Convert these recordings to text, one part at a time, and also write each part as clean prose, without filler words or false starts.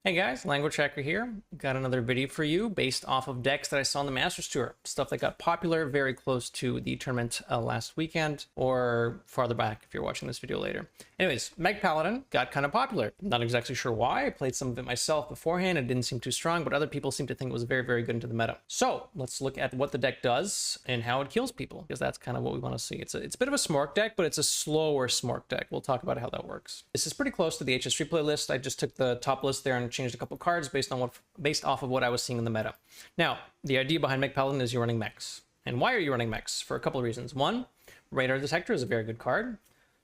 Hey guys, Languagehacker here. Got another video for you based off of decks that I saw on the Masters Tour. Stuff that got popular very close to the tournament last weekend, or farther back if you're watching this video later. Anyways, Mech Paladin got kind of popular. Not exactly sure why. I played some of it myself beforehand. It didn't seem too strong, but other people seem to think it was very, very good into the meta. So let's look at what the deck does and how it kills people, because that's kind of what we want to see. It's a bit of a smork deck, but it's a slower smork deck. We'll talk about how that works. This is pretty close to the HS3 playlist. I just took the top list there and changed a couple cards based off of what I was seeing in the meta. Now, the idea behind Mech Paladin is you're running mechs. And why are you running mechs? For a couple of reasons. One, Radar Detector is a very good card.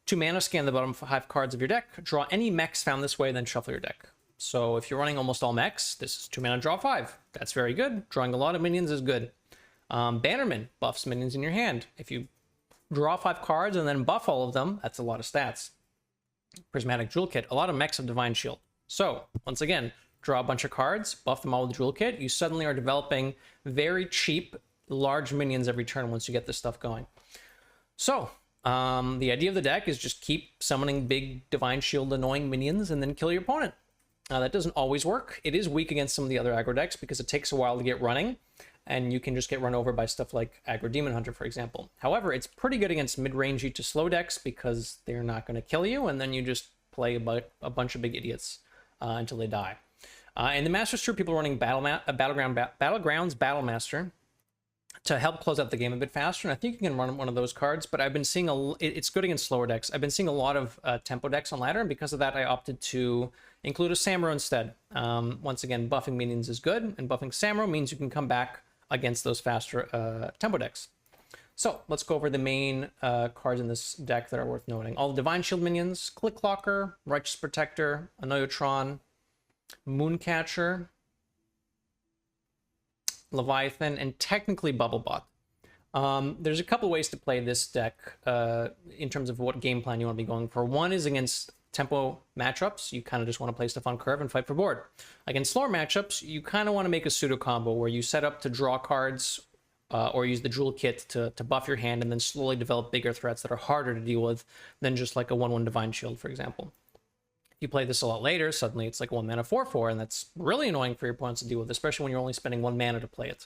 2 mana, scan the bottom 5 cards of your deck, draw any mechs found this way, then shuffle your deck. So if you're running almost all mechs, this is 2 mana, draw 5. That's very good. Drawing a lot of minions is good. Bannerman buffs minions in your hand. If you draw 5 cards and then buff all of them, that's a lot of stats. Prismatic Jewel Kit, a lot of mechs have Divine Shield. So, once again, draw a bunch of cards, buff them all with Jewel Kit. You suddenly are developing very cheap, large minions every turn once you get this stuff going. So, the idea of the deck is just keep summoning big Divine Shield annoying minions and then kill your opponent. That doesn't always work. It is weak against some of the other aggro decks because it takes a while to get running, and you can just get run over by stuff like Aggro Demon Hunter, for example. However, it's pretty good against mid-rangey to slow decks because they're not going to kill you, and then you just play a bunch of big idiots until they die. In the Masters Tour, people are running Battlegrounds Battlemaster to help close out the game a bit faster, and I think you can run one of those cards, but I've been seeing it's good against slower decks. I've been seeing a lot of tempo decks on ladder, and because of that, I opted to include a Samuro instead. Once again, buffing minions is good, and buffing Samuro means you can come back against those faster tempo decks. So let's go over the main cards in this deck that are worth noting. All the Divine Shield minions, Click Clocker, Righteous Protector, Annoyotron, Mooncatcher, Leviathan, and technically Bubblebot. There's a couple ways to play this deck in terms of what game plan you want to be going for. One is against tempo matchups. You kind of just want to play stuff on curve and fight for board. Against slower matchups, you kind of want to make a pseudo combo where you set up to draw cards or use the Jewel Kit to buff your hand and then slowly develop bigger threats that are harder to deal with than just like a 1/1 Divine Shield, for example. If you play this a lot later, suddenly it's like a 1 mana 4/4, and that's really annoying for your opponents to deal with, especially when you're only spending 1 mana to play it.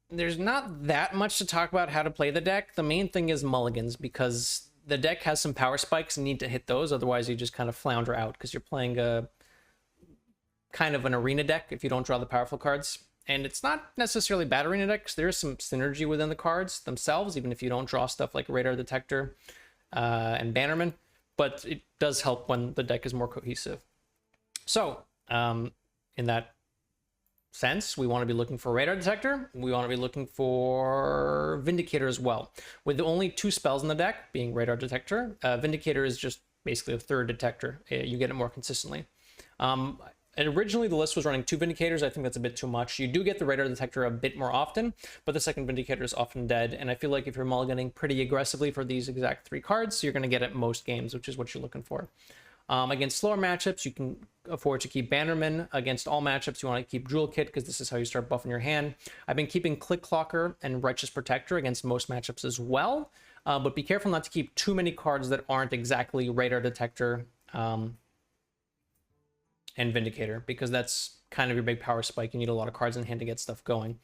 There's not that much to talk about how to play the deck. The main thing is mulligans, because the deck has some power spikes and need to hit those, otherwise you just kind of flounder out because you're playing a kind of an arena deck if you don't draw the powerful cards. And it's not necessarily bad arena decks. There's some synergy within the cards themselves, even if you don't draw stuff like Radar Detector and Bannerman, but it does help when the deck is more cohesive. So in that sense, we want to be looking for Radar Detector. We want to be looking for Vindicator as well. With only 2 spells in the deck, being Radar Detector, Vindicator is just basically a 3rd detector. You get it more consistently. And originally the list was running 2 Vindicators. I think that's a bit too much. You do get the Radar Detector a bit more often, but the 2nd Vindicator is often dead. And I feel like if you're mulliganing pretty aggressively for these exact 3 cards, you're going to get it most games, which is what you're looking for. Against slower matchups, you can afford to keep Bannerman. Against all matchups, you want to keep Jewel Kit, because this is how you start buffing your hand. I've been keeping Click Clocker and Righteous Protector against most matchups as well, but be careful not to keep too many cards that aren't exactly Radar Detector and Vindicator, because that's kind of your big power spike. You need a lot of cards in hand to get stuff going.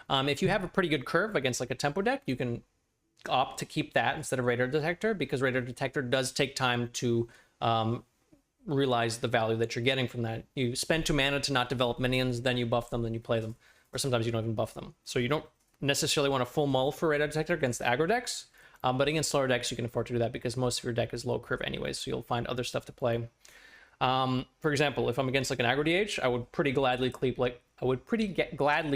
If you have a pretty good curve against like a tempo deck, you can opt to keep that instead of Radar Detector, because Radar Detector does take time to realize the value that you're getting from that. You spend 2 mana to not develop minions, then you buff them, then you play them, or sometimes you don't even buff them. So you don't necessarily want a full mull for Radar Detector against aggro decks, but against slower decks you can afford to do that because most of your deck is low curve anyways, so you'll find other stuff to play. For example, if I'm against like an aggro DH, I would pretty gladly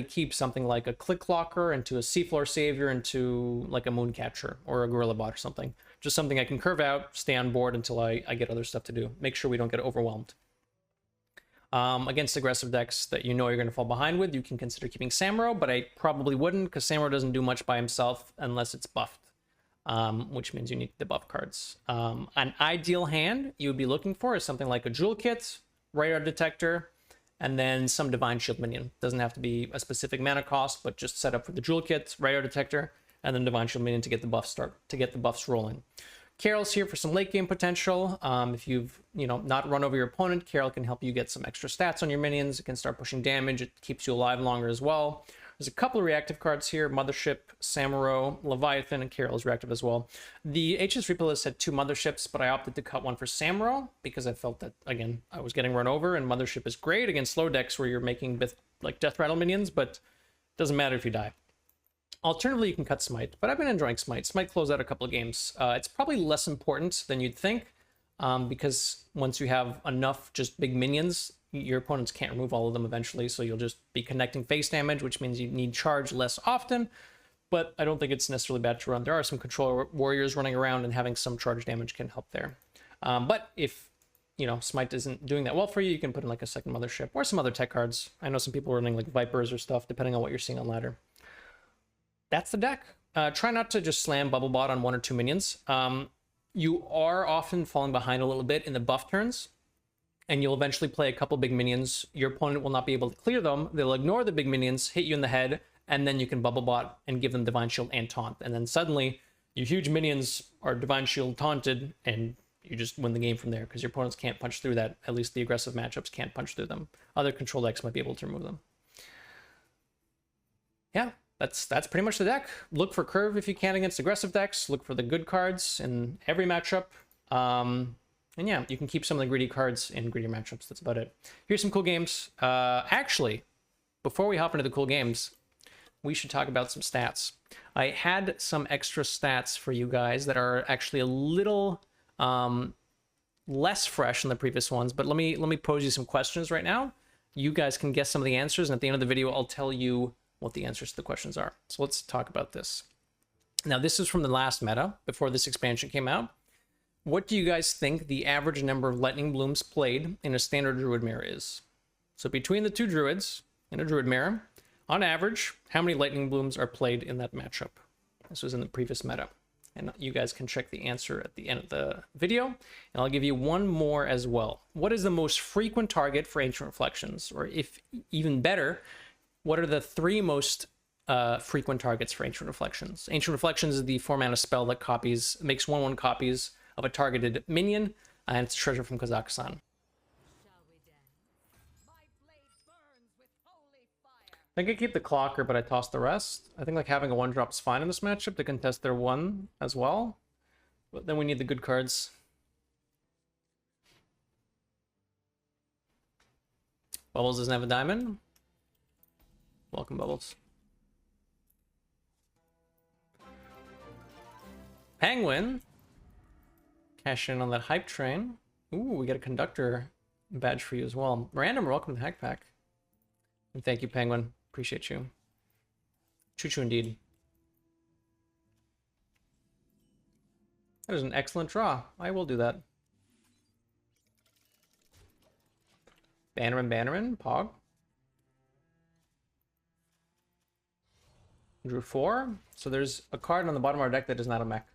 keep something like a Click Clocker into a Seafloor Savior into like a Mooncatcher or a Gorilla Bot or something. Just something I can curve out, stay on board until I get other stuff to do. Make sure we don't get overwhelmed. Against aggressive decks that you know you're going to fall behind with, you can consider keeping Samuro, but I probably wouldn't, because Samuro doesn't do much by himself unless it's buffed. Which means you need the buff cards. An ideal hand you would be looking for is something like a Jewel Kit, Radar Detector, and then some Divine Shield minion. Doesn't have to be a specific mana cost, but just set up for the Jewel Kit, Radar Detector, and then Divine Shield minion to get the buffs rolling. Carol's here for some late game potential. If you've, not run over your opponent, Carol can help you get some extra stats on your minions. It can start pushing damage. It keeps you alive longer as well. There's a couple of reactive cards here: Mothership, Samuro, Leviathan, and Carol is reactive as well. The HS Reaper list had 2 Motherships, but I opted to cut one for Samuro because I felt that, again, I was getting run over, and Mothership is great against slow decks where you're making like Death Rattle minions, but it doesn't matter if you die. Alternatively, you can cut Smite, but I've been enjoying Smite. Smite closed out a couple of games. It's probably less important than you'd think, because once you have enough just big minions, your opponents can't remove all of them eventually, so you'll just be connecting face damage, which means you need charge less often, but I don't think it's necessarily bad to run. There are some control warriors running around, and having some charge damage can help there. But if, Smite isn't doing that well for you, you can put in like a second Mothership or some other tech cards. I know some people are running like Vipers or stuff, depending on what you're seeing on ladder. That's the deck. Try not to just slam Bubble Bot on 1 or 2 minions. You are often falling behind a little bit in the buff turns, and you'll eventually play a couple big minions. Your opponent will not be able to clear them. They'll ignore the big minions, hit you in the head, and then you can Bubble Bot and give them Divine Shield and Taunt. And then suddenly, your huge minions are Divine Shield taunted, and you just win the game from there, because your opponents can't punch through that. At least the aggressive matchups can't punch through them. Other control decks might be able to remove them. Yeah. That's pretty much the deck. Look for curve if you can against aggressive decks. Look for the good cards in every matchup. And yeah, you can keep some of the greedy cards in greedier matchups. That's about it. Here's some cool games. Actually, before we hop into the cool games, we should talk about some stats. I had some extra stats for you guys that are actually a little less fresh than the previous ones, but let me pose you some questions right now. You guys can guess some of the answers, and at the end of the video, I'll tell you what the answers to the questions are. So let's talk about this. Now, this is from the last meta, before this expansion came out. What do you guys think the average number of Lightning Blooms played in a standard Druid mirror is? So between the 2 Druids in a Druid mirror, on average, how many Lightning Blooms are played in that matchup? This was in the previous meta. And you guys can check the answer at the end of the video. And I'll give you one more as well. What is the most frequent target for Ancient Reflections? Or if even better, what are the 3 most frequent targets for Ancient Reflections? Ancient Reflections is the 4-mana spell that makes 1/1 copies of a targeted minion, and it's a treasure from Kazakhstan. I think I keep the Clocker, but I toss the rest. I think like having a 1-drop is fine in this matchup to contest their 1 as well, but then we need the good cards. Bubbles doesn't have a diamond. Welcome, Bubbles. Penguin. Cash in on that hype train. Ooh, we got a conductor badge for you as well. Random, welcome to the Hack Pack. And thank you, Penguin. Appreciate you. Choo-choo indeed. That is an excellent draw. I will do that. Bannerman, Pog. Drew 4. So there's a card on the bottom of our deck that is not a mech.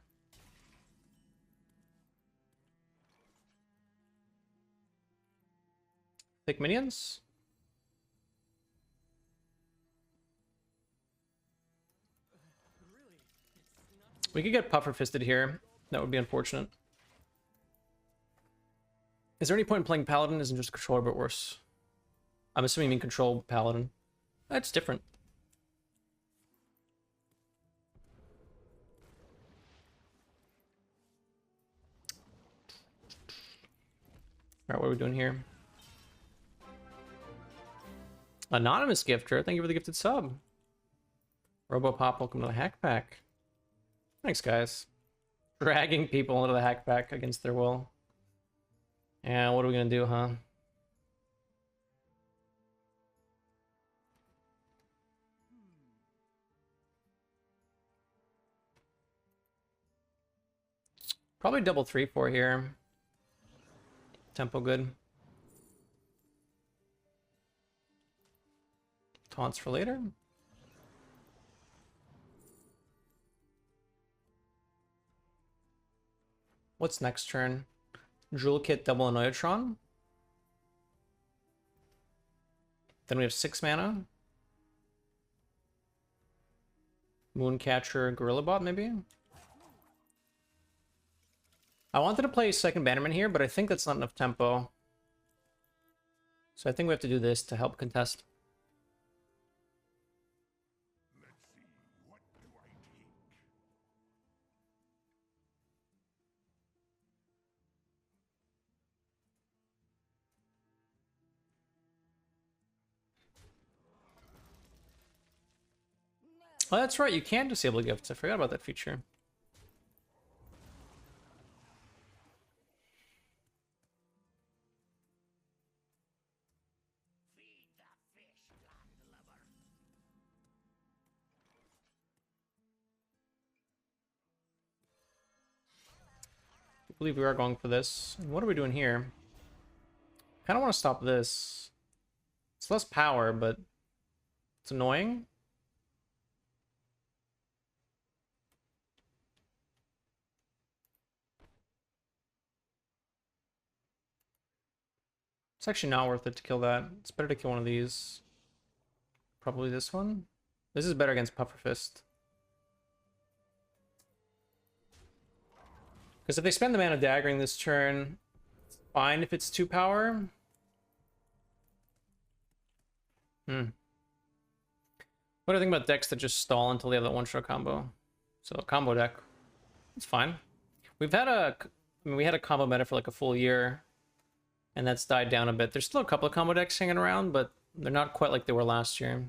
Thick minions. We could get Puffer Fisted here. That would be unfortunate. Is there any point in playing Paladin? Isn't just controller but worse? I'm assuming you mean control Paladin. That's different. Alright, what are we doing here? Anonymous gifter, thank you for the gifted sub. Robopop, welcome to the Hack Pack. Thanks, guys. Dragging people into the Hack Pack against their will. Yeah, what are we gonna do, huh? Probably double 3/4 here. Tempo good. Taunts for later. What's next turn? Jewel Kit double Annoyatron. Then we have 6 mana. Mooncatcher, Gorilla Bot, maybe? I wanted to play second Bannerman here, but I think that's not enough tempo. So I think we have to do this to help contest. Oh, that's right, you can disable gifts. I forgot about that feature. I believe we are going for this. And what are we doing here? Kind of want to stop this. It's less power, but it's annoying. It's actually not worth it to kill that. It's better to kill one of these. Probably this one. This is better against Puffer Fist. Because if they spend the mana daggering this turn, it's fine if it's 2 power. What do you think about decks that just stall until they have that one-shot combo? So a combo deck, it's fine. We've had we had a combo meta for like a full year, and that's died down a bit. There's still a couple of combo decks hanging around, but they're not quite like they were last year.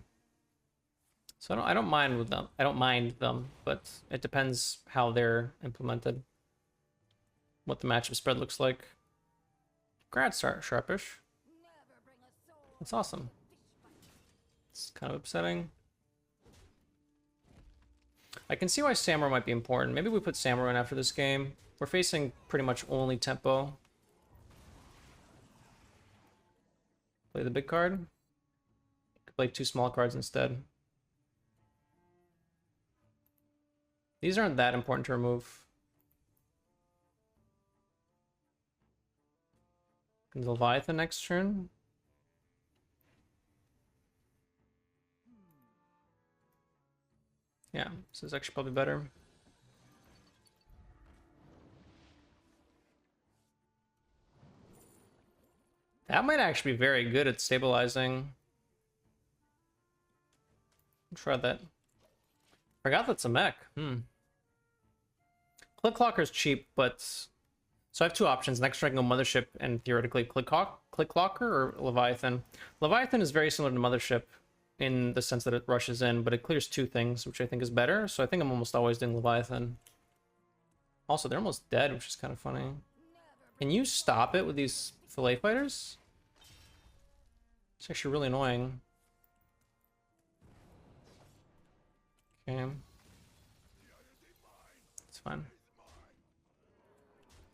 So I don't mind with them. I don't mind them, but it depends how they're implemented. What the matchup spread looks like. Congrats, Sharpish. That's awesome. It's kind of upsetting. I can see why Samurai might be important. Maybe we put Samurai in after this game. We're facing pretty much only tempo. Play the big card. Could play 2 small cards instead. These aren't that important to remove. Leviathan next turn. Yeah, this is actually probably better. That might actually be very good at stabilizing. Try that. Forgot that's a mech. Click Clocker's cheap, but so I have 2 options. Next turn I can go Mothership and theoretically Click Clocker or Leviathan. Leviathan is very similar to Mothership in the sense that it rushes in, but it clears 2 things, which I think is better. So I think I'm almost always doing Leviathan. Also, they're almost dead, which is kind of funny. Can you stop it with these fillet fighters? It's actually really annoying. Okay. It's fine.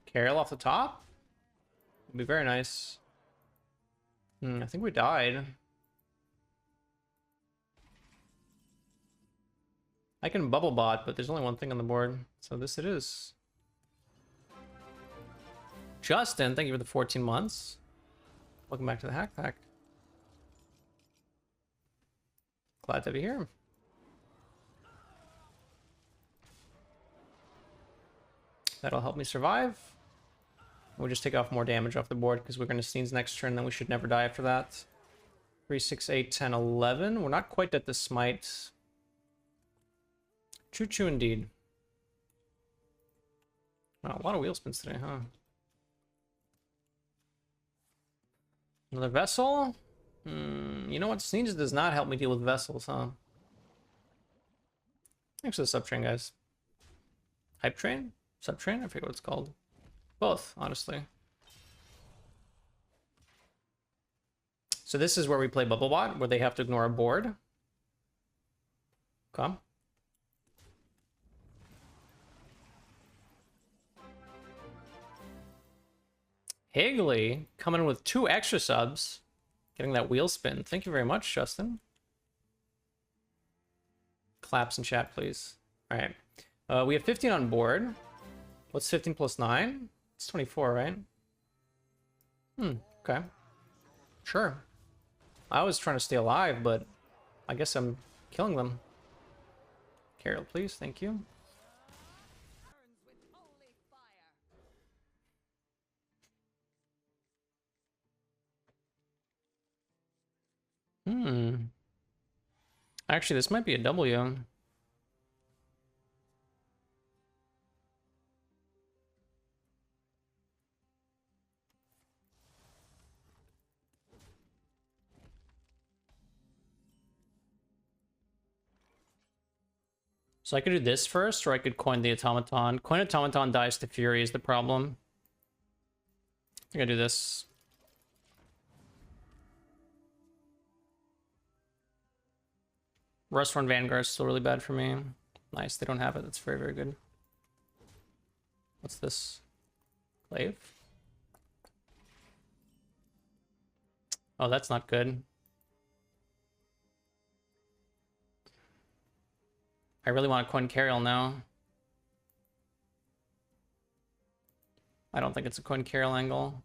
Carol off the top? Would be very nice. I think we died. I can bubble bot, but there's only one thing on the board. So this it is. Justin, thank you for the 14 months. Welcome back to the Hack Pack. Glad to be here. That'll help me survive. We'll just take off more damage off the board because we're going to sneeze next turn, then we should never die after that. 3, 6, 8, 10, 11. We're not quite at the smite. Choo-choo indeed. Wow, a lot of wheel spins today, huh? Another vessel? You know what? Sneeze does not help me deal with vessels, huh? Thanks for the sub train, guys. Hype train? Sub train? I forget what it's called. Both, honestly. So this is where we play Bubblebot, where they have to ignore a board. Come. Higley coming in with 2 extra subs. Getting that wheel spin. Thank you very much, Justin. Claps in chat, please. All right. We have 15 on board. What's 15 plus 9? It's 24, right? Okay. Sure. I was trying to stay alive, but I guess I'm killing them. Carol, please. Thank you. Actually, this might be a W. So I could do this first, or I could coin the automaton. Coin automaton dies to fury is the problem. I think I do this. Rust Run Vanguard is still really bad for me. Nice, they don't have it. That's very, very good. What's this? Glaive? Oh, that's not good. I really want to coin Carriel now. I don't think it's a coin Carriel angle.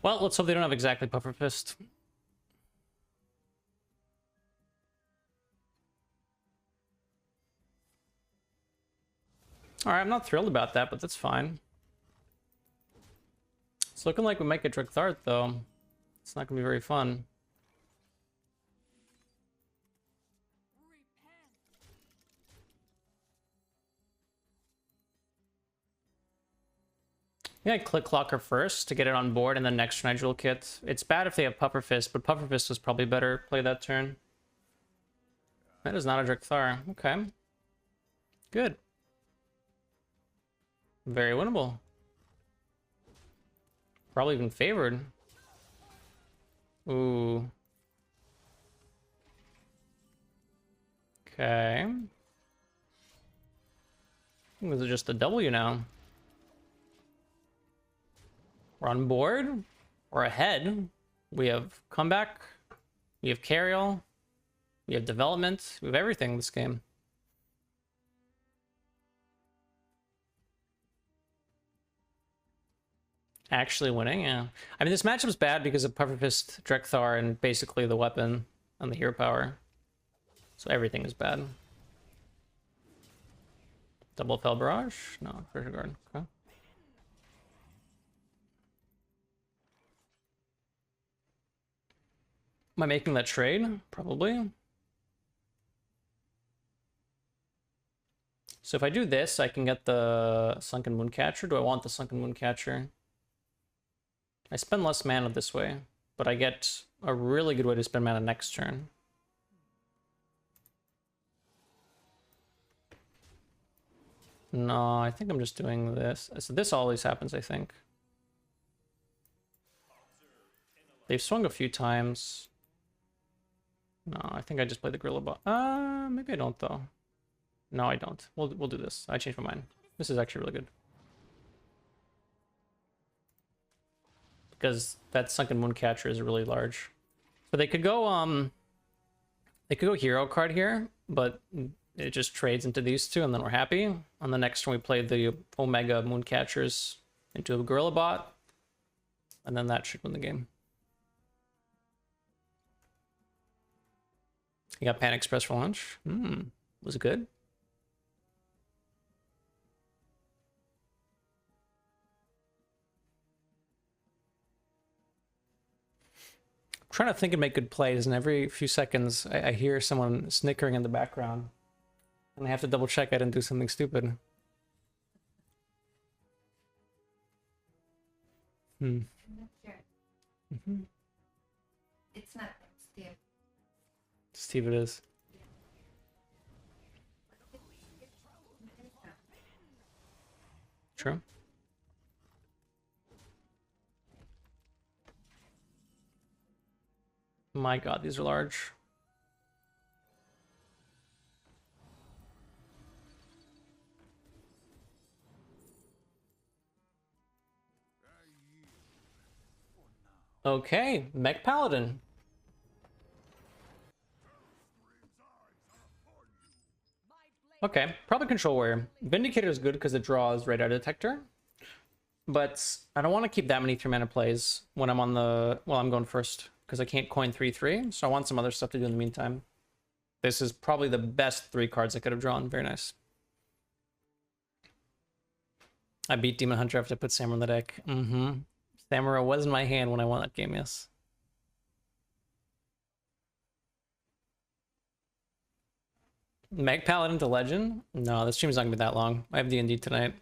Well, let's hope they don't have exactly Puffer Fist. Alright, I'm not thrilled about that, but that's fine. It's looking like we might get Drakthart, though. It's not gonna be very fun. Yeah, I click Clocker first to get it on board, and then next turn I Jewel Kit. It's bad if they have Puffer Fist, but Puffer Fist was probably better play that turn. That is not a Drakthar. Okay. Good. Very winnable. Probably even favored. Ooh. Okay. I think this is just a W now. We're on board. We're ahead. We have comeback. We have Carriel. We have development. We have everything in this game. Actually winning, yeah. I mean, this matchup's bad because of Puffer Fist, Drakthar, and basically the weapon and the hero power. So everything is bad. Double Fell Barrage? No, Pressure Guard. Okay. Am I making that trade? Probably. So if I do this, I can get the Sunken Mooncatcher. Do I want the Sunken Mooncatcher? I spend less mana this way, but I get a really good way to spend mana next turn. No, I think I'm just doing this. So this always happens, I think. They've swung a few times. No, I think I just play the Gorilla Bot. Maybe I don't though. No, I don't. We'll do this. I changed my mind. This is actually really good. Because that Sunken Mooncatcher is really large. So they could go hero card here, but it just trades into these two and then we're happy. On the next one we play the Omega Mooncatchers into a Gorilla Bot. And then that should win the game. You got Pan Express for lunch? Was it good? I'm trying to think and make good plays, and every few seconds I hear someone snickering in the background. And I have to double check I didn't do something stupid. I'm not sure. It's not Steve. Steve it is. True. My god, these are large. Okay, Mech Paladin. Okay, probably Control Warrior. Vindicator is good because it draws Radar Detector. But I don't want to keep that many 3-mana plays when I'm on the... Well, I'm going first because I can't coin 3/3. So I want some other stuff to do in the meantime. This is probably the best 3 cards I could have drawn. Very nice. I beat Demon Hunter after I put Samurai in the deck. Samurai was in my hand when I won that game, yes. Mech Paladin to Legend? No, this stream's not gonna be that long. I have D&D tonight.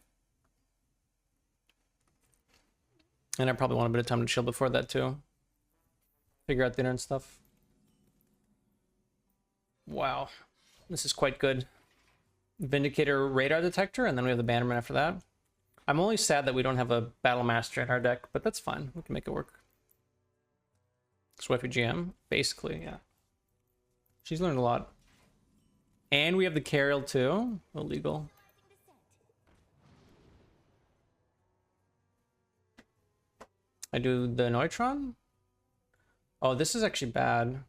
And I probably want a bit of time to chill before that too. Figure out dinner and stuff. Wow. This is quite good. Vindicator Radar Detector, and then we have the Bannerman after that. I'm only sad that we don't have a Battle Master in our deck, but that's fine. We can make it work. Swifty GM, basically, yeah. She's learned a lot. And we have the Carriel too. Illegal. I do the Neutron. Oh, this is actually bad.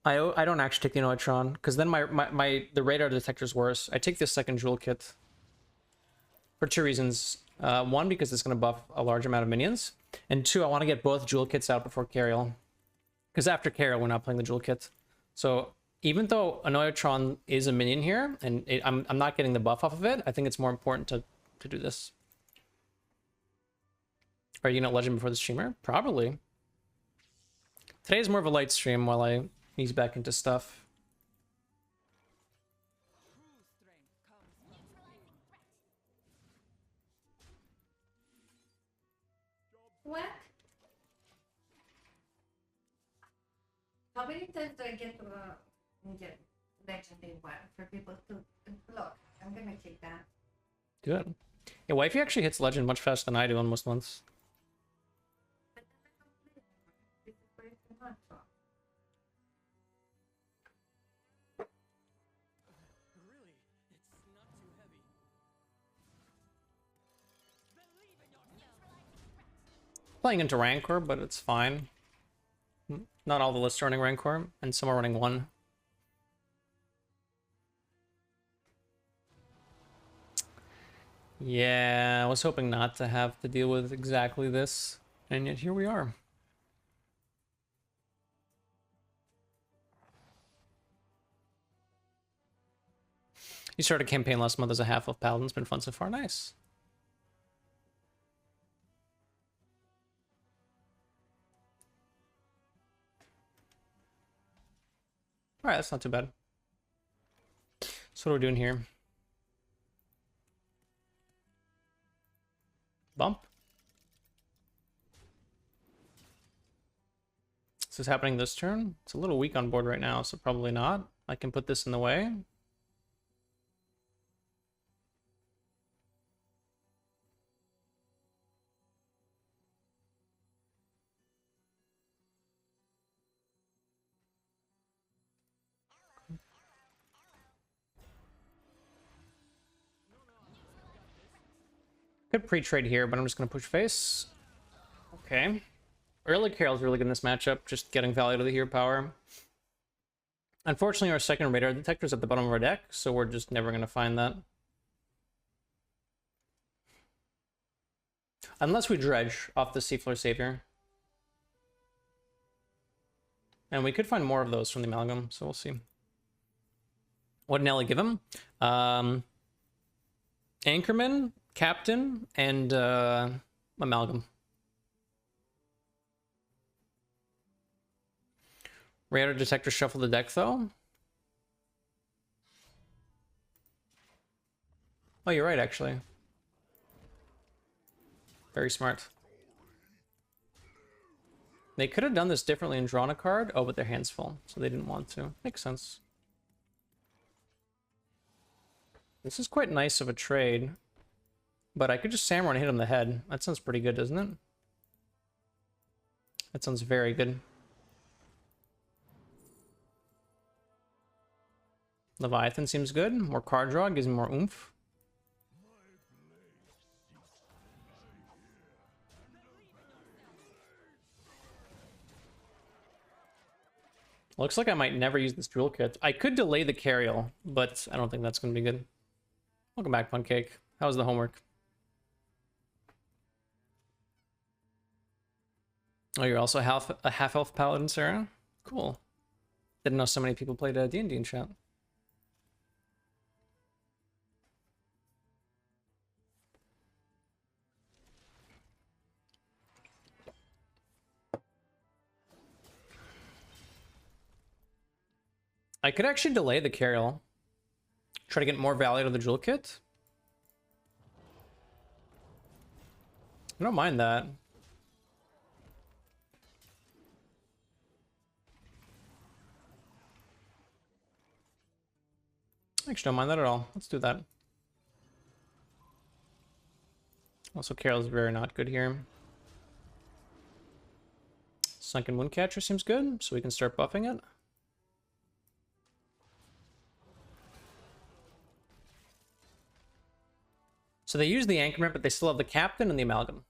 I don't actually take the Neutron because then the radar detector is worse. I take the second jewel kit for 2 reasons. One, because it's going to buff a large amount of minions, and 2, I want to get both jewel kits out before Carriel. Because after Carriel, we're not playing the jewel kit. So even though a Neutron is a minion here, and I'm not getting the buff off of it, I think it's more important to do this. Are you gonna Legend before the streamer? Probably. Today's more of a light stream while I ease back into stuff. What? How many times do I get legend in one for people to look? I'm gonna check that. Good. Yeah, wifey actually hits Legend much faster than I do on most months. But then I don't play anymore. This is what it's not for. Really, it's not too heavy. Believe in yourself. Playing into Rancor, but it's fine. Not all the lists are running Rancor, and some are running 1. Yeah, I was hoping not to have to deal with exactly this, and yet here we are. You started a campaign last month as a half of Paladin. It's been fun so far. Nice. All right, that's not too bad. So what are we doing here? Bump. Is this happening this turn? It's a little weak on board right now, so probably not. I can put this in the way. Could pre-trade here, but I'm just going to push face. Okay. Early Carol's really good in this matchup, just getting value to the hero power. Unfortunately, our second radar detector is at the bottom of our deck, so we're just never going to find that. Unless we dredge off the Seafloor Savior. And we could find more of those from the Amalgam, so we'll see. What did Nelly give him? Anchorman, Captain, and Amalgam. Radar Detector shuffle the deck, though. Oh, you're right, actually. Very smart. They could have done this differently and drawn a card. Oh, but their hand's full, so they didn't want to. Makes sense. This is quite nice of a trade. But I could just Samurai and hit him in the head. That sounds pretty good, doesn't it? That sounds very good. Leviathan seems good. More card draw, gives me more oomph. Looks like I might never use this jewel kit. I could delay the carriel, but I don't think that's going to be good. Welcome back, Pancake. How's the homework? Oh, you're also a half-elf paladin, Sarah? Cool. Didn't know so many people played D&D in chat. I could actually delay the carriel. Try to get more value out of the jewel kit. I don't mind that. I actually don't mind that at all. Let's do that. Also, carriel's very not good here. Sunken Windcatcher seems good, so we can start buffing it. So they use the Anchorment, but they still have the Captain and the Amalgam.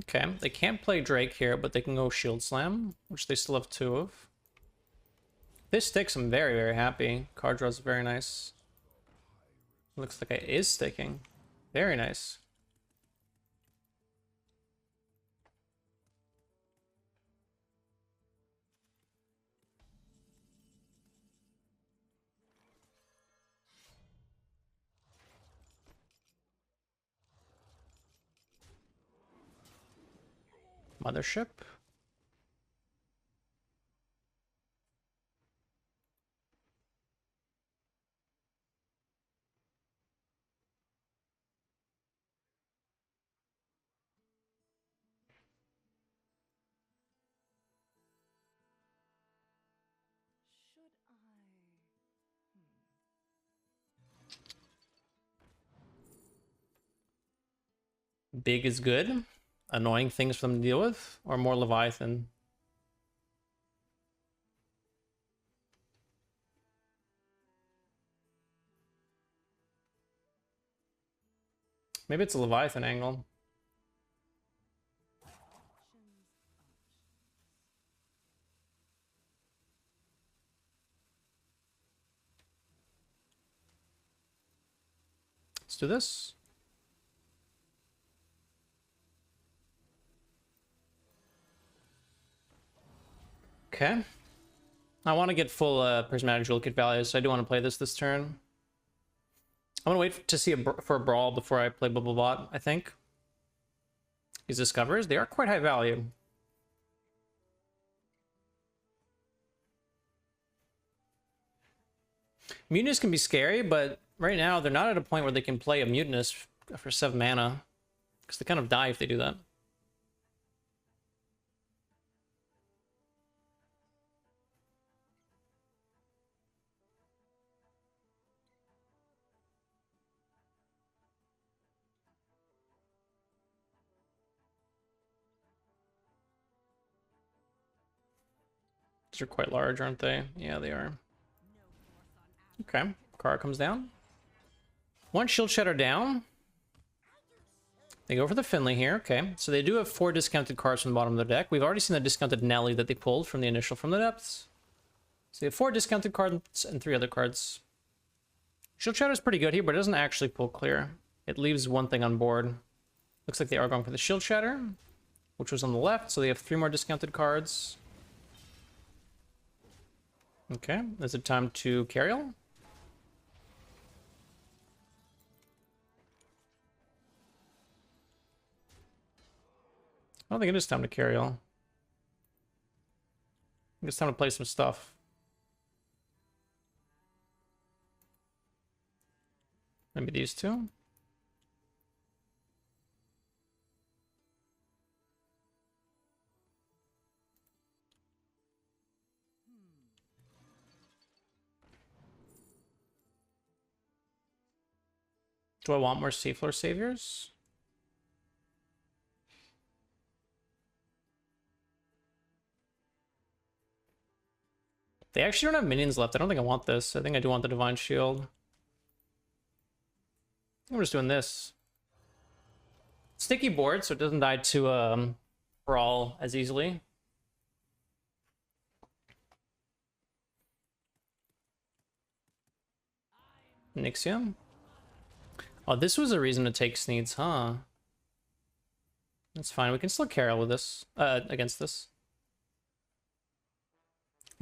Okay, they can't play Drake here, but they can go Shield Slam, which they still have 2 of. If this sticks, I'm very, very happy. Card draw's very nice. Looks like it is sticking. Very nice. Mothership. Should I? Big is good. Annoying things for them to deal with, or more Leviathan. Maybe it's a Leviathan angle. Let's do this. Okay. I want to get full prismatic jewel kit values, so I do want to play this turn. I'm gonna wait to see for a brawl before I play Bubble Bot, I think. These discovers, they are quite high value. Mutinous can be scary, but right now they're not at a point where they can play a Mutinous for 7 mana. Because they kind of die if they do that. These are quite large, aren't they? Yeah, they are. Okay, card comes down. One Shield Shatter down. They go for the Finley here. Okay, so they do have 4 discounted cards from the bottom of the deck. We've already seen the discounted Nelly that they pulled from the initial From the Depths. So they have 4 discounted cards and 3 other cards. Shield Shatter is pretty good here, but it doesn't actually pull clear. It leaves one thing on board. Looks like they are going for the Shield Shatter, which was on the left, so they have 3 more discounted cards. Okay, is it time to carriel? I don't think it is time to carriel. I think it's time to play some stuff. Maybe these 2. Do I want more Seafloor Saviors? They actually don't have minions left. I don't think I want this. I think I do want the Divine Shield. I'm just doing this. Sticky board, so it doesn't die to Brawl as easily. Nixium. Oh, this was a reason to take Sneeds, huh? That's fine. We can still carry with this, against this.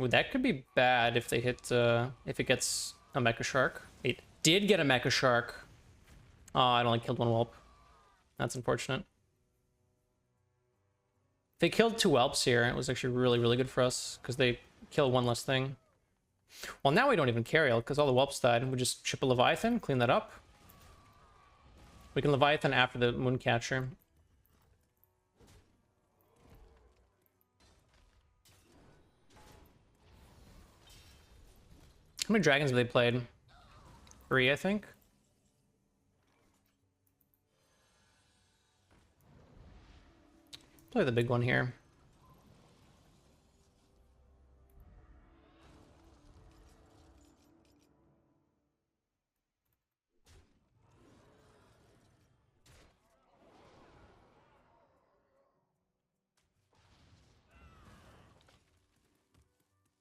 Ooh, that could be bad if they hit, if it gets a Mecha Shark. It did get a Mecha Shark. Oh, I only killed one Whelp. That's unfortunate. If they killed 2 Whelps here, it was actually really, really good for us, because they kill one less thing. Well, now we don't even carry because all the Whelps died. We just chip a Leviathan, clean that up. We can Leviathan after the Mooncatcher. How many dragons have they played? 3, I think. Play the big one here.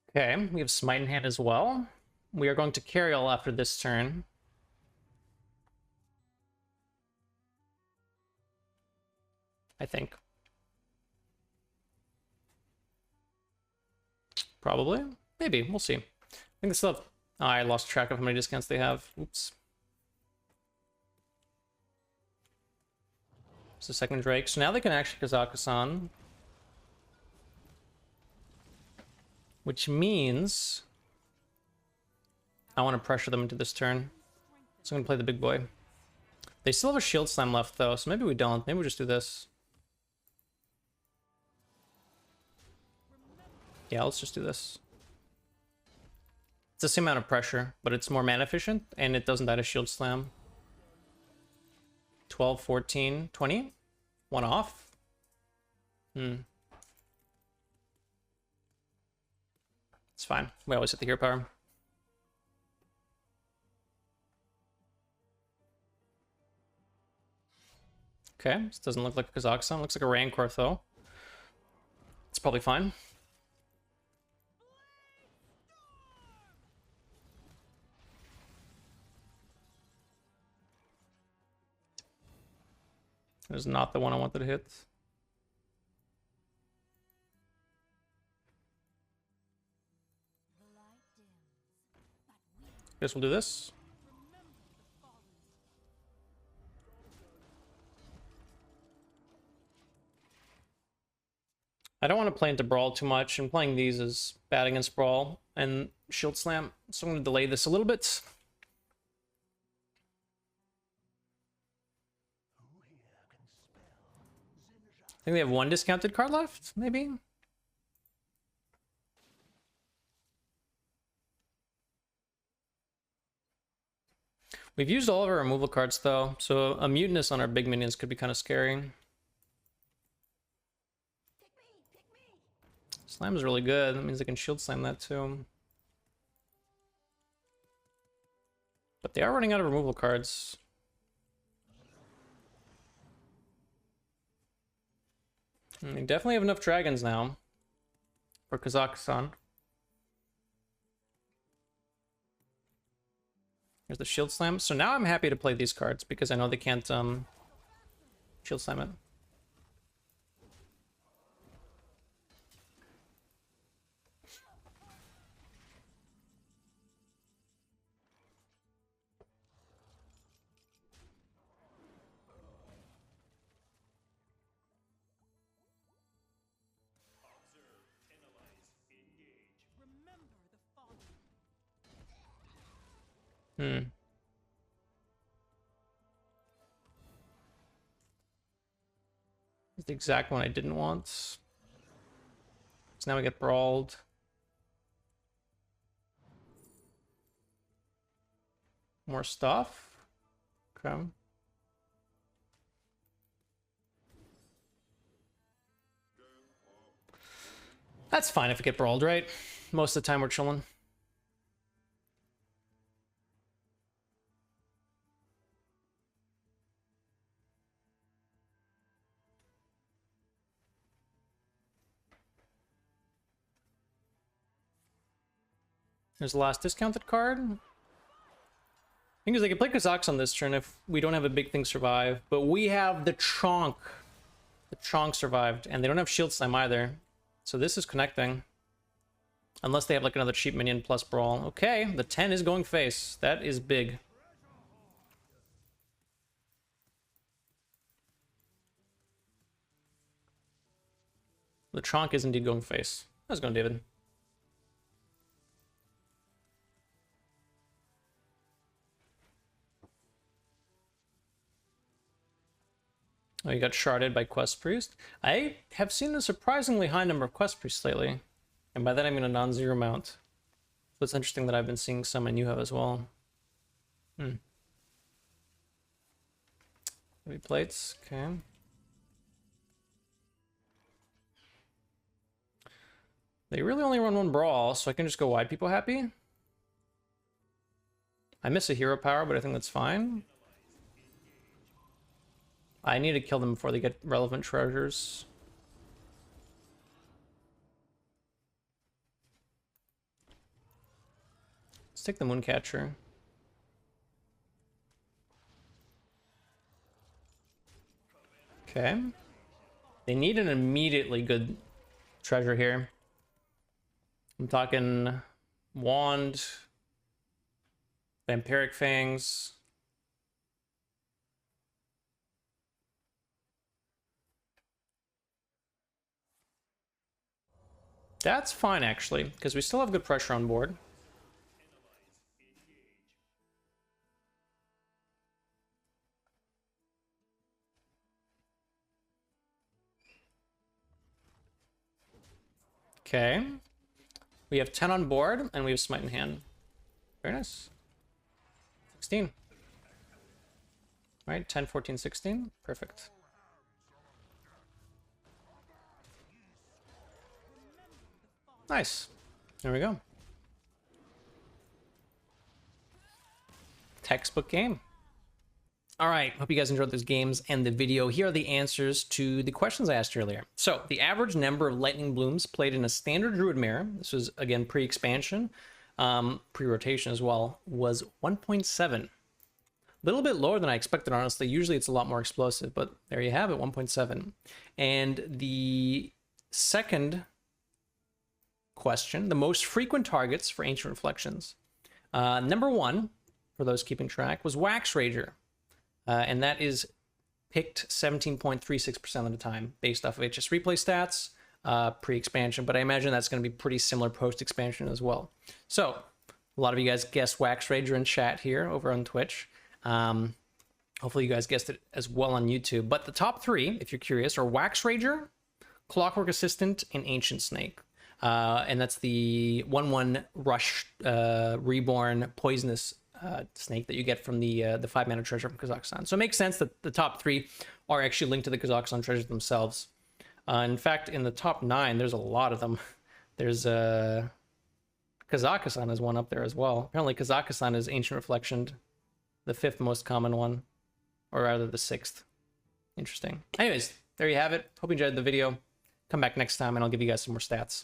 Okay, we have Smite in hand as well. We are going to carry all after this turn. I think. Probably. Maybe. We'll see. I think they still have... Oh, I lost track of how many discounts they have. Oops. It's the second Drake. So now they can actually Kazakhstan. Which means... I want to pressure them into this turn. So I'm going to play the big boy. They still have a Shield Slam left, though, so maybe we don't. Maybe we just do this. Yeah, let's just do this. It's the same amount of pressure, but it's more mana efficient, and it doesn't die to Shield Slam. 12, 14, 20? One off? It's fine. We always hit the hero power. Okay, this doesn't look like a Kazakhstan. Looks like a Rancor, though. It's probably fine. That is not the one I wanted to hit. Guess we'll do this. I don't want to play into Brawl too much, and playing these is bad against Brawl and Shield Slam, so I'm going to delay this a little bit. I think they have one discounted card left, maybe? We've used all of our removal cards, though, so a Mutinous on our big minions could be kind of scary. Slam is really good. That means I can Shield Slam that, too. But they are running out of removal cards. And they definitely have enough dragons now for Kazakhstan. Here's the Shield Slam. So now I'm happy to play these cards because I know they can't Shield Slam it. It's the exact one I didn't want. So now we get brawled. More stuff. Okay. That's fine if we get brawled, right? Most of the time we're chilling. There's the last discounted card. Thing is, they can play Kazakhs on this turn if we don't have a big thing survive. But we have the Chonk. The Chonk survived. And they don't have Shield Slam either. So this is connecting. Unless they have like another cheap minion plus Brawl. Okay, the 10 is going face. That is big. The Chonk is indeed going face. How's it going, David? Oh, you got sharded by Quest Priest. I have seen a surprisingly high number of Quest Priests lately. And by that I mean a non-zero amount. So it's interesting that I've been seeing some and you have as well. Heavy plates, okay. They really only run one Brawl, so I can just go wide. People happy? I miss a hero power, but I think that's fine. I need to kill them before they get relevant treasures. Let's take the Mooncatcher. Okay. They need an immediately good treasure here. I'm talking Wand, Vampiric Fangs. That's fine, actually, because we still have good pressure on board. Okay. We have 10 on board, and we have Smite in hand. Very nice. 16. All right, 10, 14, 16. Perfect. Nice. There we go. Textbook game. All right, hope you guys enjoyed those games and the video. Here are the answers to the questions I asked earlier. So the average number of Lightning Blooms played in a standard Druid Mirror, this was again pre-expansion, pre-rotation as well, was 1.7. A little bit lower than I expected, honestly. Usually it's a lot more explosive, but there you have it, 1.7. And the second question, the most frequent targets for Ancient Reflections. Number 1, for those keeping track, was Wax Rager. And that is picked 17.36% of the time based off of HS replay stats, pre-expansion, but I imagine that's going to be pretty similar post-expansion as well. So a lot of you guys guessed Wax Rager in chat here over on Twitch. Hopefully you guys guessed it as well on YouTube. But the top 3, if you're curious, are Wax Rager, Clockwork Assistant, and Ancient Snake. And that's the 1/1 Rush Reborn Poisonous snake that you get from the 5-mana treasure from Kazakhstan. So it makes sense that the top 3 are actually linked to the Kazakhstan treasures themselves. In fact, in the top 9, there's a lot of them. There's Kazakhstan is one up there as well. Apparently Kazakhstan is Ancient Reflection, the 5th most common one, or rather the 6th. Interesting. Anyways, there you have it. Hope you enjoyed the video. Come back next time and I'll give you guys some more stats.